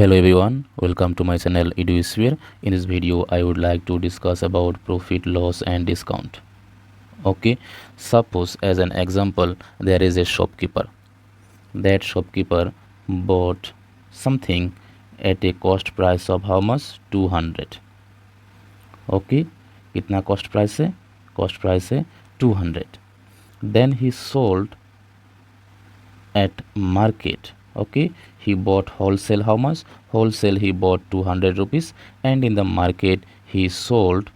Hello everyone, welcome to my channel EduSphere. In this video I would like to discuss about profit, loss and discount. Okay, suppose as an example there is a shopkeeper. That shopkeeper bought something at a cost price of how much? 200. Okay, कितना cost price है? Cost price है 200. Then he sold at market. Okay, he bought wholesale how much? Wholesale he bought 200 rupees, and in the market he sold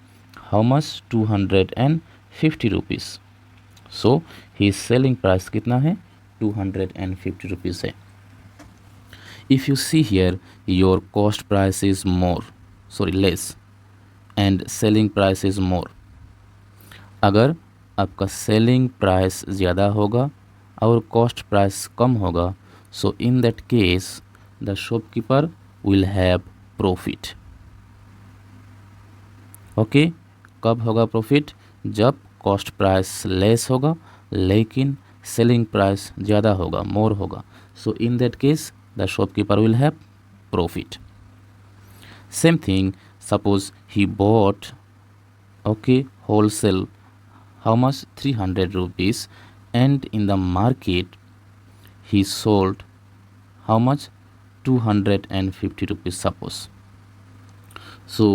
how much? 250 rupees. So his selling price कितना है? 250 rupees है. If you see here, your cost price is less and selling price is more. अगर आपका selling price ज़्यादा होगा और cost price कम होगा, so in that case the shopkeeper will have profit. Okay, कब होगा प्रॉफिट? जब कॉस्ट प्राइस लेस होगा लेकिन सेलिंग प्राइस ज़्यादा होगा, मोर होगा. So in that case the shopkeeper will have profit. Same thing, suppose he bought wholesale how much? 300 rupees, and in the market he sold how much? 250 rupees suppose. So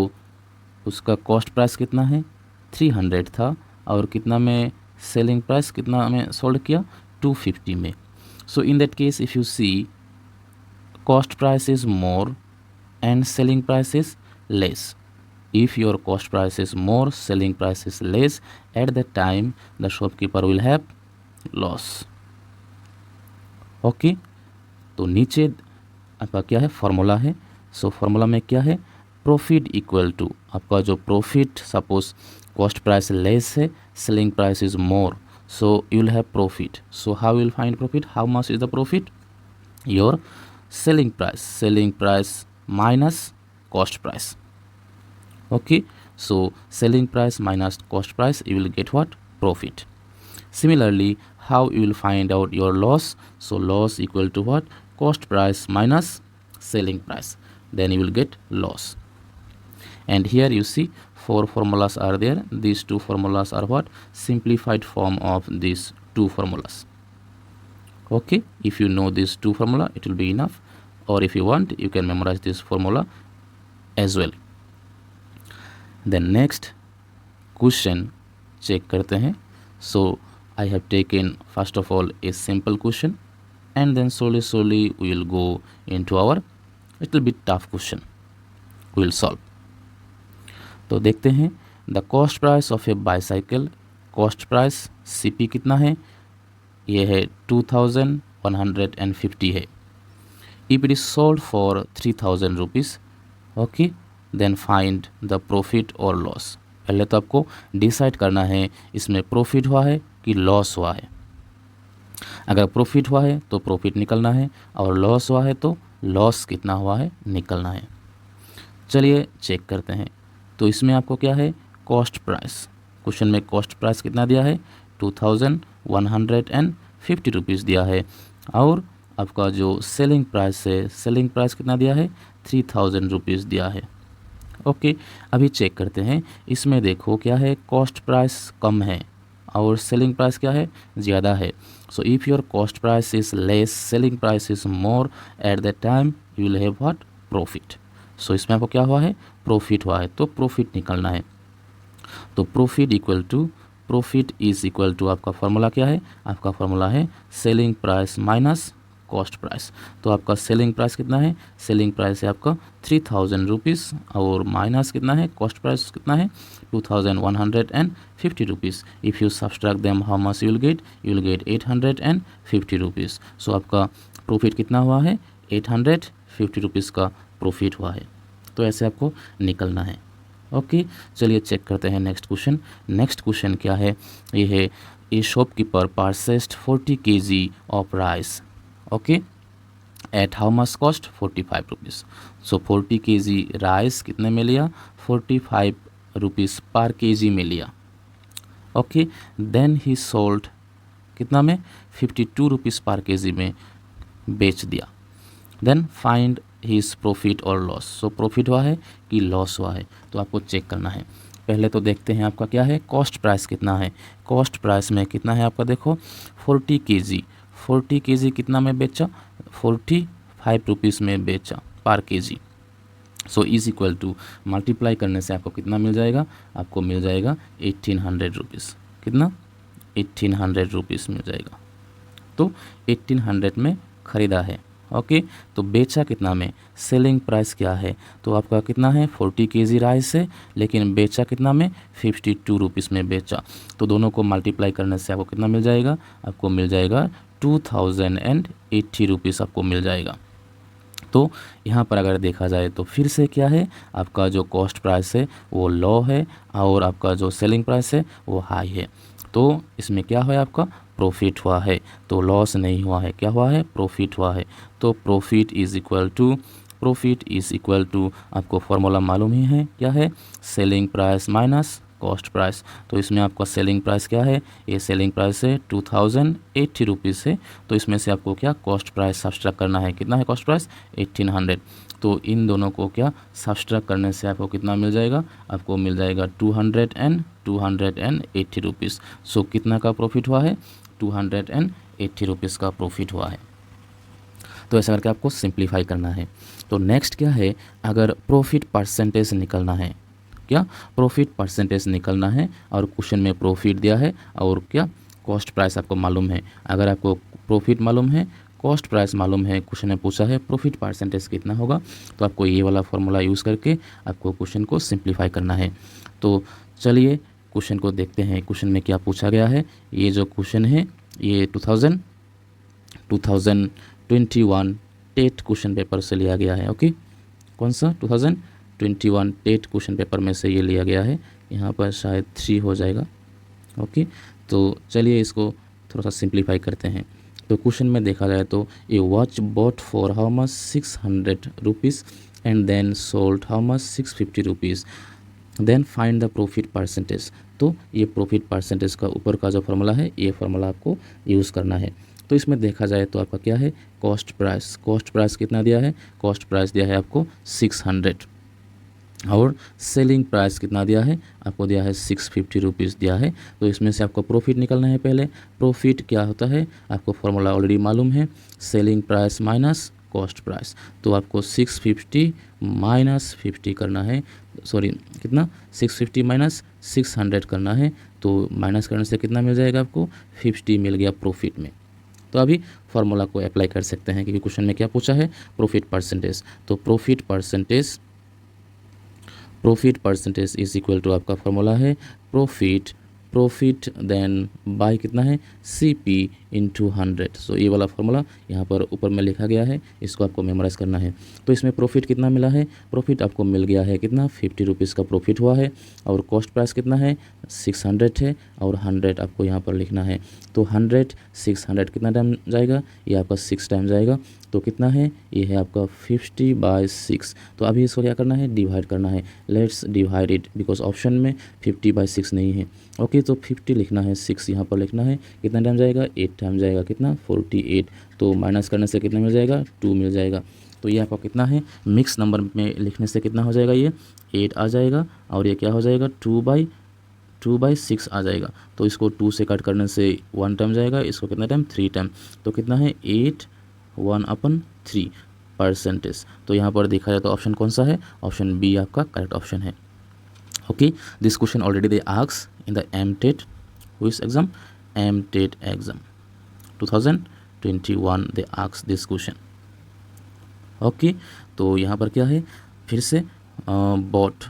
उसका cost price कितना है? 300 था और कितना में selling price कितना में sold किया? 250 में. So in that case if you see, cost price is more and selling price is less. If your cost price is more, selling price is less, at that time the shopkeeper will have loss. Okay, तो नीचे आपका क्या है? Formula है. So formula में क्या है? Profit equal to आपका जो profit, suppose cost price less है, selling price is more, so you will have profit. So how will find profit? How much is the profit? Your selling price minus cost price. Okay, so selling price minus cost price, you will get what? Profit. Similarly, how you will find out your loss? So loss equal to what? Cost price minus selling price, then you will get loss. And here you see 4 formulas are there. These 2 formulas are what? Simplified form of these 2 formulas. Okay, if you know these 2 formula, it will be enough, or if you want you can memorize this formula as well. The next question check करते हैं. So I have taken first of all a simple question, and then slowly we will go into our little bit tough question we will solve. तो देखते हैं. The cost price of a bicycle, cost price CP कितना है? ये है 2150 है. If it is sold for 3000 rupees, okay, then find the profit or loss. पहले तो आपको डिसाइड करना है इसमें प्रॉफिट हुआ है कि लॉस हुआ है. अगर प्रॉफिट हुआ है तो प्रॉफिट निकलना है, और लॉस हुआ है तो लॉस कितना हुआ है निकलना है. चलिए चेक करते हैं. तो इसमें आपको क्या है? Cost price. क्वेश्चन में कॉस्ट प्राइस कितना दिया है? 2150 रुपीज़ दिया है, और आपका जो सेलिंग प्राइस है, सेलिंग प्राइस कितना दिया है? 3000 रुपीज़ दिया है. ओके, अभी चेक करते हैं. इसमें देखो क्या है? कॉस्ट प्राइस कम है और सेलिंग प्राइस क्या है? ज़्यादा है. So if your cost price is less, selling price is more, at that time you will have what? Profit. So इसमें आपको क्या हुआ है? प्रॉफिट हुआ है, तो प्रॉफिट निकलना है. तो profit equal to, profit is equal to आपका फॉर्मूला क्या है? आपका फॉर्मूला है selling price minus cost price. तो आपका सेलिंग प्राइस कितना है? सेलिंग प्राइस है आपका 3000 रुपीज़, और माइनस कितना है? कॉस्ट प्राइस कितना है? 2150 rupees. If you subtract them, how much you will get? You will get 850 rupees. So आपका प्रॉफिट कितना हुआ है? 850 रुपीज़ का प्रॉफिट हुआ है. तो ऐसे आपको निकलना है. ओके, चलिए चेक करते हैं नेक्स्ट क्वेश्चन. नेक्स्ट क्वेश्चन क्या है? ये है, a shopkeeper purchased 40 kg of rice. Okay, at how much cost? 45 rupees. So 40 kg rice कितने में लिया? 45 रुपीज़ पर kg में लिया. ओके, देन ही सोल्ड कितना में? 52 रुपीज़ पर kg में बेच दिया. देन फाइंड हिज प्रॉफिट और लॉस। सो प्रॉफिट हुआ है कि लॉस हुआ है, तो आपको चेक करना है। पहले तो देखते हैं आपका क्या है, कॉस्ट प्राइस कितना है। कॉस्ट प्राइस में कितना है आपका, देखो 40 kg। 40 kg कितना में बेचा, 45 रुपीज़ में बेचा पर kg। So is equal to multiply करने से आपको कितना मिल जाएगा, आपको मिल जाएगा 1800 रुपीज़। कितना, 1800 रुपीज़ मिल जाएगा। तो 1800 में ख़रीदा है। ओके, तो बेचा कितना में, सेलिंग प्राइस क्या है, तो आपका कितना है 40 kg राइस है, लेकिन बेचा कितना में 52 रुपीज़ में बेचा। तो दोनों को मल्टीप्लाई करने से आपको कितना मिल जाएगा, आपको मिल जाएगा 2080 रुपीज़ आपको मिल जाएगा। तो यहाँ पर अगर देखा जाए तो फिर से क्या है, आपका जो कॉस्ट प्राइस है वो लो है और आपका जो सेलिंग प्राइस है वो हाई है। तो इसमें क्या हुआ है, आपका प्रॉफिट हुआ है, तो लॉस नहीं हुआ है, क्या हुआ है, प्रॉफिट हुआ है। तो प्रॉफिट इज इक्वल टू आपको फॉर्मूला मालूम ही है, क्या है, selling price minus cost price. तो इसमें आपका सेलिंग प्राइस क्या है, ये सेलिंग प्राइस है 2080 रुपीज़ है। तो इसमें से आपको क्या कॉस्ट प्राइस सब्ट्रैक्ट करना है, कितना है कॉस्ट प्राइस 1800। तो इन दोनों को क्या सब्ट्रैक्ट करने से आपको कितना मिल जाएगा, आपको मिल जाएगा 280 रुपीज़। सो कितना का प्रॉफिट हुआ है, 280 रुपीज़ का प्रॉफिट हुआ है। तो ऐसा करके आपको सिंप्लीफाई करना है। तो नेक्स्ट क्या है, अगर प्रॉफिट परसेंटेज निकलना है, क्या प्रॉफिट परसेंटेज निकलना है, और क्वेश्चन में प्रॉफिट दिया है और क्या कॉस्ट प्राइस आपको मालूम है। अगर आपको प्रॉफिट मालूम है, कॉस्ट प्राइस मालूम है, क्वेश्चन में पूछा है प्रॉफिट परसेंटेज कितना होगा, तो आपको ये वाला फॉर्मूला यूज़ करके आपको क्वेश्चन को सिंप्लीफाई करना है। तो चलिए क्वेश्चन को देखते हैं, क्वेश्चन में क्या पूछा गया है। ये जो क्वेश्चन है ये 2021 टेट क्वेश्चन पेपर से लिया गया है। ओके, कौन सा 2021 टेट क्वेश्चन पेपर में से ये लिया गया है। यहाँ पर शायद 3 हो जाएगा। ओके, तो चलिए इसको थोड़ा सा सिंप्लीफाई करते हैं। तो क्वेश्चन में देखा जाए तो a watch bought for how much 600 rupees and then sold how much 650 rupees, then find the profit percentage. तो ये प्रॉफिट परसेंटेज का ऊपर का जो फार्मूला है, ये फार्मूला आपको यूज़ करना है। तो इसमें देखा जाए तो आपका क्या है, कॉस्ट प्राइस कितना दिया है, कॉस्ट प्राइस दिया है आपको 600, और सेलिंग प्राइस कितना दिया है, आपको दिया है 650 रुपीज़ दिया है। तो इसमें से आपको प्रॉफिट निकलना है। पहले प्रॉफिट क्या होता है, आपको फॉर्मूला ऑलरेडी मालूम है, selling price minus cost price. तो आपको 650 माइनस 50 करना है, सॉरी कितना, 650 माइनस 600 करना है। तो माइनस करने से कितना मिल जाएगा, आपको 50 मिल गया प्रॉफिट में। तो अभी फार्मूला को अप्लाई कर सकते हैं, क्योंकि क्वेश्चन में क्या पूछा है, प्रॉफिट परसेंटेज। तो profit percentage is equal to आपका फॉर्मूला है प्रॉफिट देन बाय कितना है, CP इंटू 100। सो ये वाला फार्मूला यहाँ पर ऊपर में लिखा गया है, इसको आपको मेमोराइज करना है। तो इसमें प्रॉफिट कितना मिला है, प्रॉफिट आपको मिल गया है कितना, 50 रुपीज़ का प्रॉफिट हुआ है, और कॉस्ट प्राइस कितना है 600 है, और 100 आपको यहाँ पर लिखना है। तो 100 600 कितना टाइम जाएगा, ये आपका 6 टाइम जाएगा। तो कितना है, ये है आपका 50/6। तो अभी इसको क्या करना है, डिवाइड करना है। Let's divide it, because option में 50/6 नहीं है। ओके, तो 50 लिखना है, 6 यहाँ पर लिखना है। कितना टाइम जाएगा, 8 टाइम जाएगा, कितना 48। तो माइनस करने से कितना मिल जाएगा, 2 मिल जाएगा। तो ये आपका कितना है, मिक्स नंबर में लिखने से कितना हो जाएगा, ये 8 आ जाएगा, और ये क्या हो जाएगा 2/6 आ जाएगा। तो इसको 2 से कट करने से 1 टाइम जाएगा, इसको कितना टाइम, 3 टाइम। तो कितना है 8 1/3 परसेंटेज। तो यहाँ पर देखा जाए तो ऑप्शन कौन सा है, ऑप्शन बी आपका करेक्ट ऑप्शन है। Okay, this question already they ask in the MTET which exam, MTET exam 2021 they ask this question. Okay, तो यहाँ पर क्या है, फिर से बॉट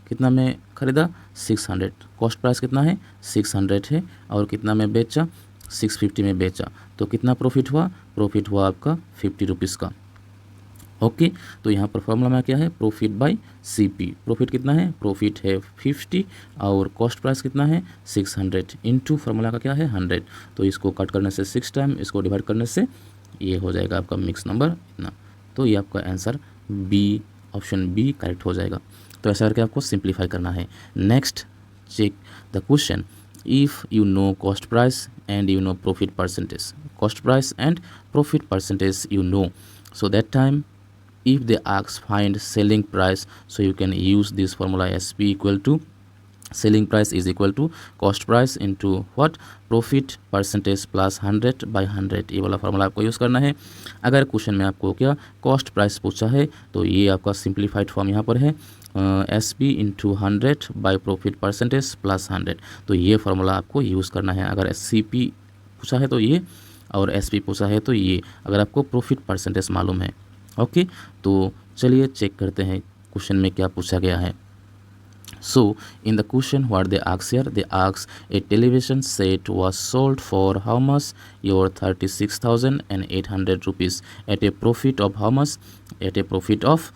कितना में खरीदा, 600, कॉस्ट प्राइस कितना है 600 है, और कितना में बेचा, 650 में बेचा। तो कितना प्रॉफिट हुआ, प्रॉफिट हुआ आपका 50 रुपीज़ का। ओके, तो यहाँ पर फॉर्मूला में क्या है, प्रॉफिट बाय CP। प्रॉफिट कितना है, प्रॉफिट है 50, और कॉस्ट प्राइस कितना है 600, इनटू फार्मूला का क्या है 100। तो इसको कट करने से 6 टाइम, इसको डिवाइड करने से ये हो जाएगा आपका मिक्स नंबर इतना। तो ये आपका answer B, option B correct हो जाएगा। तो ऐसा करके आपको सिंप्लीफाई करना है। Next check the question, if you know cost price and you know profit percentage, cost price and profit percentage you know, so that time if they ask find selling price, so you can use this formula SP equal to selling price is equal to cost price into what profit percentage plus 100/100, ये वाला formula आपको use करना है। अगर question में आपको क्या cost price पूछा है तो ये आपका सिंप्लीफाइड फॉर्म यहाँ पर है SP into 100 by profit percentage plus 100, तो ये फार्मूला आपको यूज़ करना है। अगर SCP पूछा है तो ये, और SP पूछा है तो ये, अगर आपको प्रॉफिट परसेंटेज मालूम है। ओके, तो चलिए चेक करते हैं क्वेश्चन में क्या पूछा गया है। So in the question what they ask here, they ask a television set was sold for how much? Your 36,800 rupees at a profit of how much? At a profit of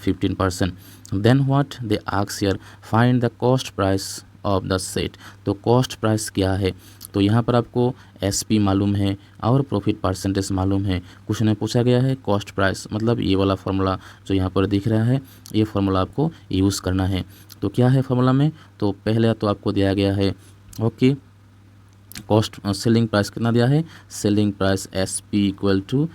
15%. Then what they ask here, find the cost price of the set. तो cost price क्या है? तो यहाँ पर आपको SP मालूम है और प्रॉफिट परसेंटेज मालूम है। क्वेश्चन में पूछा गया है कॉस्ट प्राइस, मतलब ये वाला फार्मूला जो यहाँ पर दिख रहा है, ये फार्मूला आपको यूज़ करना है। तो क्या है फार्मूला में, तो पहले तो आपको दिया गया है ओके कॉस्ट सेलिंग प्राइस कितना दिया है, selling price SP equal to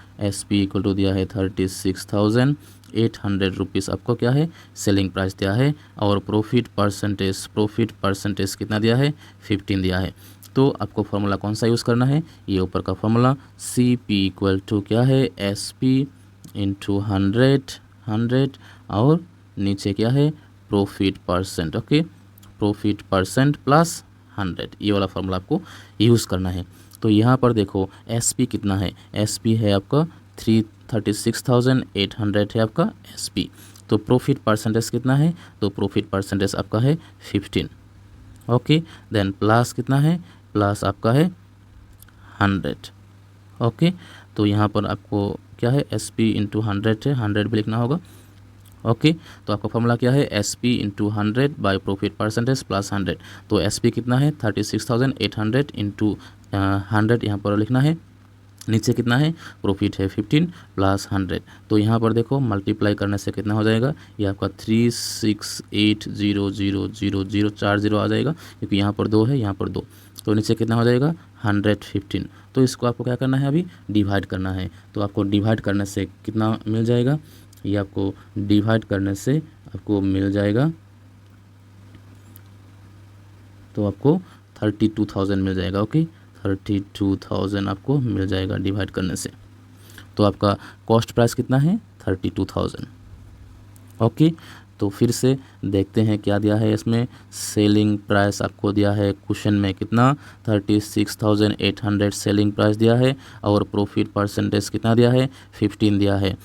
दिया है 36,800 रुपीज़, आपको क्या है सेलिंग प्राइस दिया है, और प्रॉफिट परसेंटेज कितना दिया है 15 दिया है। तो आपको फार्मूला कौन सा यूज़ करना है, ये ऊपर का फार्मूला CP इक्वल टू क्या है SP इंटू 100 और नीचे क्या है profit percent, okay profit percent plus 100, ये वाला फार्मूला आपको यूज़ करना है। तो यहाँ पर देखो SP कितना है, SP है आपका 36,800 है आपका SP। तो प्रॉफिट परसेंटेज कितना है, तो प्रॉफिट परसेंटेज आपका है 15, ओके देन प्लस कितना है, प्लस आपका है 100, ओके। तो यहाँ पर आपको क्या है SP इंटू 100 है, 100 भी लिखना होगा, ओके। तो आपका फॉर्मूला क्या है SP into 100 by profit percentage plus 100। तो SP कितना है 36,800 इंटू 100 यहाँ पर लिखना है, नीचे कितना है प्रॉफिट है 15 प्लस 100। तो यहाँ पर देखो मल्टीप्लाई करने से कितना हो जाएगा, ये आपका 36800040 आ जाएगा, क्योंकि यहाँ पर 2 है यहाँ पर 2, तो नीचे कितना हो जाएगा 115। तो इसको आपको क्या करना है, अभी डिवाइड करना है। तो आपको डिवाइड करने से कितना मिल जाएगा, ये आपको डिवाइड करने से आपको मिल जाएगा, तो आपको 32,000 मिल जाएगा, ओके 32,000 आपको मिल जाएगा डिवाइड करने से। तो आपका कॉस्ट प्राइस कितना है 32,000, ओके। तो फिर से देखते हैं क्या दिया है इसमें, सेलिंग प्राइस आपको दिया है क्वेश्चन में कितना 36,800 सेलिंग प्राइस दिया है, और प्रॉफिट परसेंटेज कितना दिया है 15 दिया है।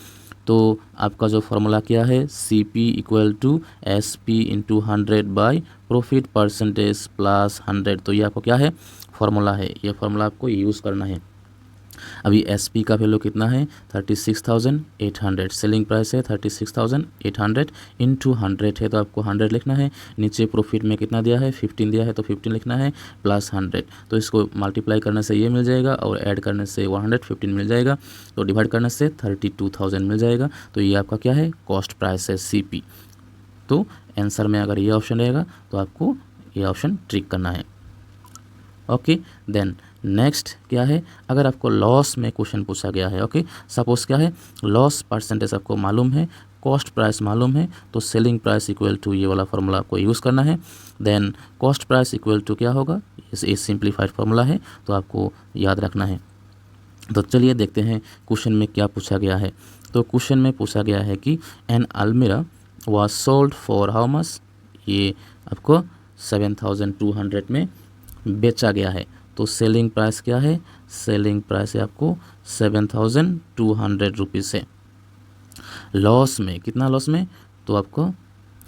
तो आपका जो फार्मूला क्या है CP equal to SP into 100 by profit percentage plus 100। तो ये आपको क्या है फार्मूला है, ये फार्मूला आपको यूज़ करना है। अभी SP का वैल्यू कितना है 36,800, सेलिंग प्राइस है 36,800 इंटू 100 है, तो आपको 100 लिखना है। नीचे प्रॉफिट में कितना दिया है 15 दिया है, तो 15 लिखना है प्लस 100। तो इसको मल्टीप्लाई करने से ये मिल जाएगा, और ऐड करने से 115 मिल जाएगा, तो डिवाइड करने से 32,000 मिल जाएगा। तो ये आपका क्या है कॉस्ट प्राइस है CP। तो आंसर में अगर ये ऑप्शन रहेगा तो आपको ये ऑप्शन ट्रिक करना है, ओके। देन नेक्स्ट क्या है, अगर आपको लॉस में क्वेश्चन पूछा गया है, ओके सपोज क्या है लॉस परसेंटेज आपको मालूम है, कॉस्ट प्राइस मालूम है, तो सेलिंग प्राइस इक्वल टू ये वाला फार्मूला आपको यूज़ करना है। Then cost price equal to क्या होगा, ये सिंप्लीफाइड फार्मूला है, तो आपको याद रखना है। तो चलिए देखते हैं क्वेश्चन में क्या पूछा गया है। तो क्वेश्चन में पूछा गया है कि एन अलमीरा was sold for how much, ये आपको 7,200 में बेचा गया है। तो सेलिंग प्राइस क्या है, सेलिंग प्राइस है आपको 7,200 रुपीज़ है। लॉस में कितना, लॉस में तो आपको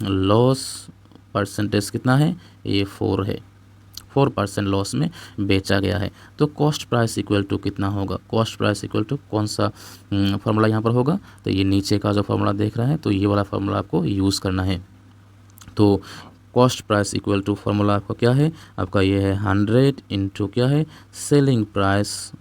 लॉस परसेंटेज कितना है, ये 4 है, 4% लॉस में बेचा गया है। तो कॉस्ट प्राइस इक्वल टू कितना होगा, कॉस्ट प्राइस इक्वल टू कौन सा फार्मूला यहाँ पर होगा, तो ये नीचे का जो फार्मूला देख रहा है, तो ये वाला फार्मूला आपको यूज़ करना है। तो cost price equal to formula आपका क्या है, आपका ये है 100 इंटू क्या है सेलिंग प्राइस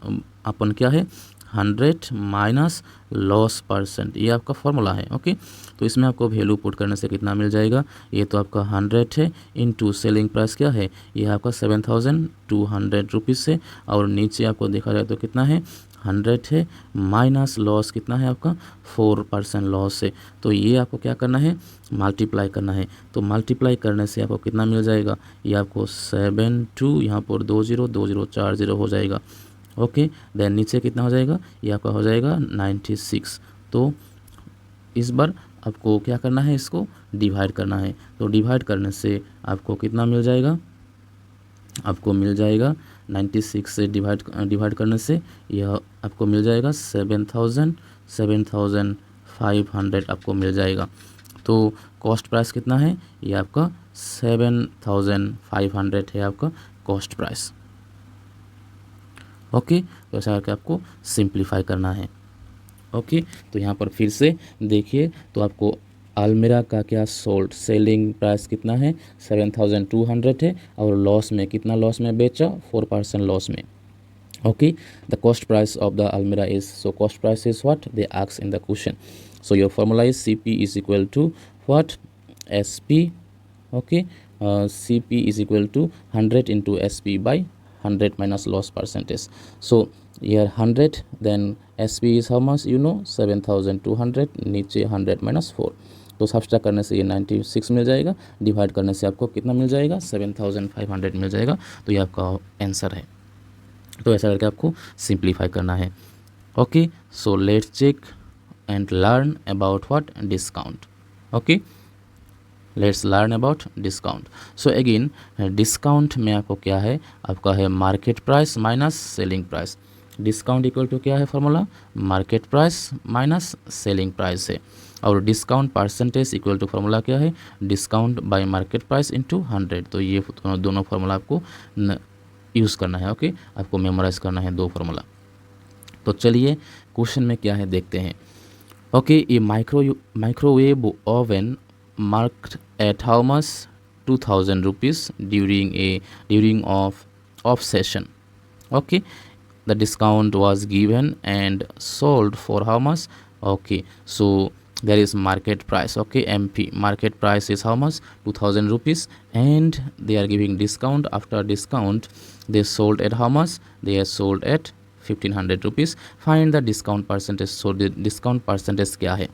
अपन क्या है 100 माइनस लॉस परसेंट, ये आपका फार्मूला है, ओके। तो इसमें आपको वैल्यू पुट करने से कितना मिल जाएगा, ये तो आपका 100 है इंटू सेलिंग प्राइस क्या है, ये आपका 7,200 रुपीज़ है, और नीचे आपको देखा जाए तो कितना है 100 है, माइनस लॉस कितना है आपका 4% लॉस है। तो ये आपको क्या करना है, मल्टीप्लाई करना है। तो मल्टीप्लाई करने से आपको कितना मिल जाएगा, ये आपको 72, यहाँ पर 20 हो जाएगा। ओके, देन नीचे कितना हो जाएगा, ये आपका हो जाएगा 96। तो इस बार आपको क्या करना है, इसको डिवाइड करना है। तो डिवाइड करने से आपको कितना मिल जाएगा, आपको मिल जाएगा 96 से डिवाइड करने से यह आपको मिल जाएगा 7500 आपको मिल जाएगा। तो कॉस्ट प्राइस कितना है, ये आपका 7500 है आपका कॉस्ट प्राइस। ओके, तो ऐसा करके आपको सिंप्लीफाई करना है। ओके, तो यहाँ पर फिर से देखिए, तो आपको अलमीरा का क्या सोल्ड सेलिंग प्राइस कितना है 7200 है, और लॉस में कितना लॉस में बेचा, 4% लॉस में। Okay, the cost price of the अलमीरा is, so cost price is what they ask in the question. So your formula is CP is equal to what, SP। Okay, CP is equal to 100 into SP by 100 minus loss percentage. So here 100, then SP is how much, you know 7200, नीचे 100 minus 4। तो subtract करने से ये 96 मिल जाएगा, divide करने से आपको कितना मिल जाएगा, 7500 मिल जाएगा। तो ये आपका आंसर है। तो ऐसा करके आपको सिंप्लीफाई करना है। Okay, so let's check and learn about what, discount. Okay, let's learn about discount. So again discount में आपको क्या है, आपका है market price minus selling price. Discount equal to क्या है formula, market price minus selling price है। और discount percentage equal to formula क्या है, discount by market price into 100। तो ये दोनों फार्मूला आपको यूज़ करना है। ओके, आपको मेमोराइज करना है दो फार्मूला। तो चलिए क्वेश्चन में क्या है देखते हैं। ओके, ये microwave oven marked at how much, 2000 rupees during off session. Okay, the discount was given and sold for how much. Okay, so there is market price. Okay, MP market price is how much, 2000 rupees, and they are giving discount. After discount they sold at how much, they are sold at 1500 rupees. Find the discount percentage. So the discount percentage क्या है।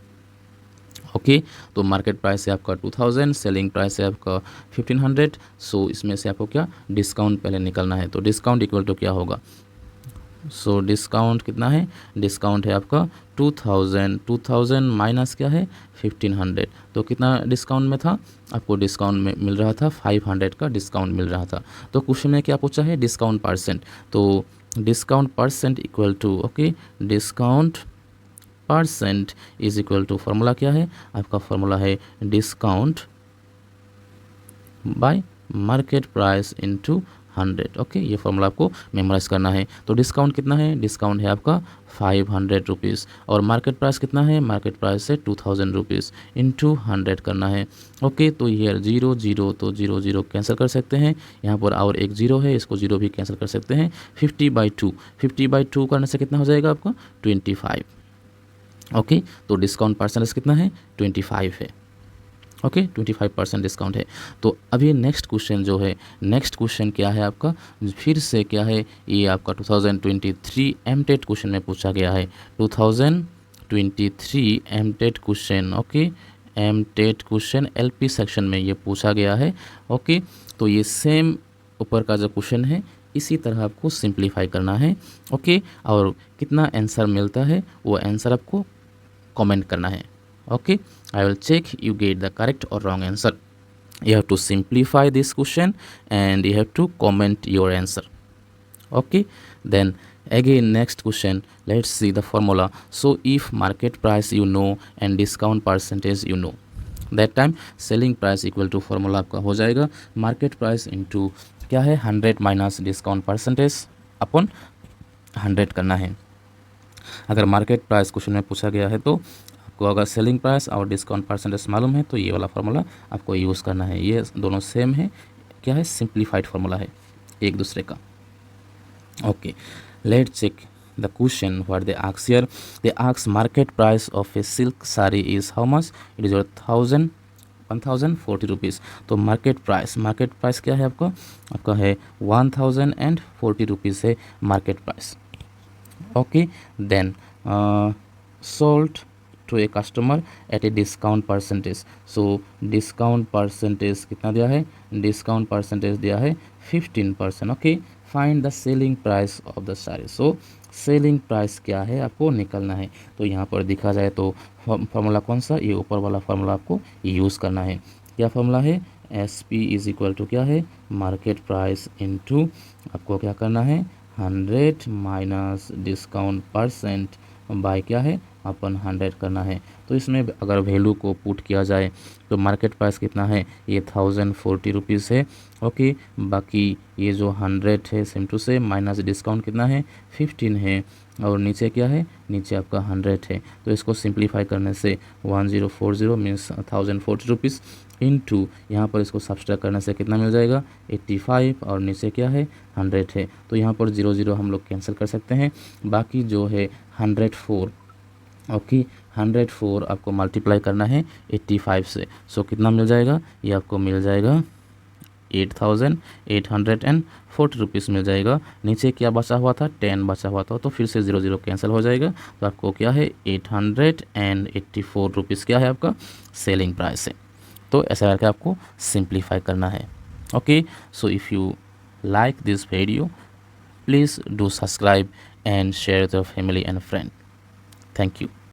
Okay, तो market price है आपका 2000, selling price है आपका 1500। सो इसमें से आपको क्या डिस्काउंट पहले निकलना है। तो डिस्काउंट इक्वल टू क्या होगा, सो डिस्काउंट कितना है, डिस्काउंट है आपका 2000 माइनस क्या है 1500। तो कितना डिस्काउंट में था, आपको डिस्काउंट में मिल रहा था 500 का डिस्काउंट मिल रहा था। तो क्वेश्चन में क्या पूछा है, डिस्काउंट परसेंट। तो discount percent equal to, okay, discount percent is equal to formula क्या है, आपका फॉर्मूला है discount by market price into 100। Okay, ये फॉर्मूला आपको मेमोराइज करना है। तो डिस्काउंट कितना है, डिस्काउंट है आपका 500 रुपीज़, और मार्केट प्राइस कितना है, मार्केट प्राइस है 2000 रुपीज़ इंटू 100 करना है। ओके, तो ये 0 0, तो 0 0 कैंसिल कर सकते हैं, यहाँ पर और एक 0 है, इसको 0 भी कैंसिल कर सकते हैं। 50/2 करने से कितना हो जाएगा आपका 25। ओके, तो डिस्काउंट परसेंटेज कितना है 25 है। ओके, 25% डिस्काउंट है। तो अभी नेक्स्ट क्वेश्चन जो है, नेक्स्ट क्वेश्चन क्या है आपका, फिर से क्या है, ये आपका 2023 एमटेट क्वेश्चन में पूछा गया है। 2023 MTET question. Okay, MTET question LP section में ये पूछा गया है। ओके, तो ये सेम ऊपर का जो क्वेश्चन है इसी तरह आपको सिंप्लीफाई करना है। ओके, और कितना आंसर मिलता है वो आंसर आपको कमेंट करना है। Okay, I will check you get the correct or wrong answer. You have to simplify this question and you have to comment your answer. Okay, then again next question, let's see the formula. So if market price you know and discount percentage you know, that time selling price equal to formula आपका हो जाएगा market price into क्या है 100 minus discount percentage upon 100 करना है। अगर market price question में पूछा गया है तो आपको अगर सेलिंग प्राइस और डिस्काउंट परसेंटेज मालूम है तो ये वाला फार्मूला आपको यूज़ करना है। ये दोनों सेम है, क्या है सिंप्लीफाइड फार्मूला है एक दूसरे का। Okay, let's check the question what they ask here. They ask market price of a silk sari is how much, it is 1040 rupees. तो मार्केट प्राइस क्या है आपका है 1040 रुपीज़ है market price. Okay, then sold to a customer at a discount percentage. So discount percentage कितना दिया है, discount percentage दिया है 15%. Okay, find the selling price of the sari. So selling price क्या है आपको निकलना है. तो यहाँ पर देखा जाए तो फार्मूला कौन सा, ये ऊपर वाला फार्मूला आपको यूज़ करना है. क्या फार्मूला है, S P is equal to क्या है, मार्केट प्राइस इनटू आपको क्या करना है 100 माइनस डिस्काउंट परसेंट बाय क्या है अपन 100 करना है. तो इसमें अगर वैल्यू को पुट किया जाए तो मार्केट प्राइस कितना है, ये 1040 रुपीज़ है. ओके, बाकी ये जो 100 है सेम टू से माइनस डिस्काउंट कितना है 15 है, और नीचे क्या है, नीचे आपका 100 है. तो इसको सिंप्लीफाई करने से 1040 मीन्स 1040 रुपीज़ इनटू यहाँ पर इसको सब्सट्रैक्ट करने से कितना मिल जाएगा 85, और नीचे क्या है 100 है. तो यहाँ पर 0 हम लोग कैंसिल कर सकते हैं. बाकी जो है 104, ओके 104 आपको मल्टीप्लाई करना है 85 से. सो कितना मिल जाएगा, ये आपको मिल जाएगा 8840 रुपीज़ मिल जाएगा. नीचे क्या बचा हुआ था, 10 बचा हुआ था, तो फिर से 0 कैंसिल हो जाएगा. तो आपको क्या है 884 रुपीज़ क्या है आपका सेलिंग प्राइस है. तो ऐसा करके आपको सिंप्लीफाई करना है. Okay, so if you like this video, please do subscribe and share with your family and friend. Thank you.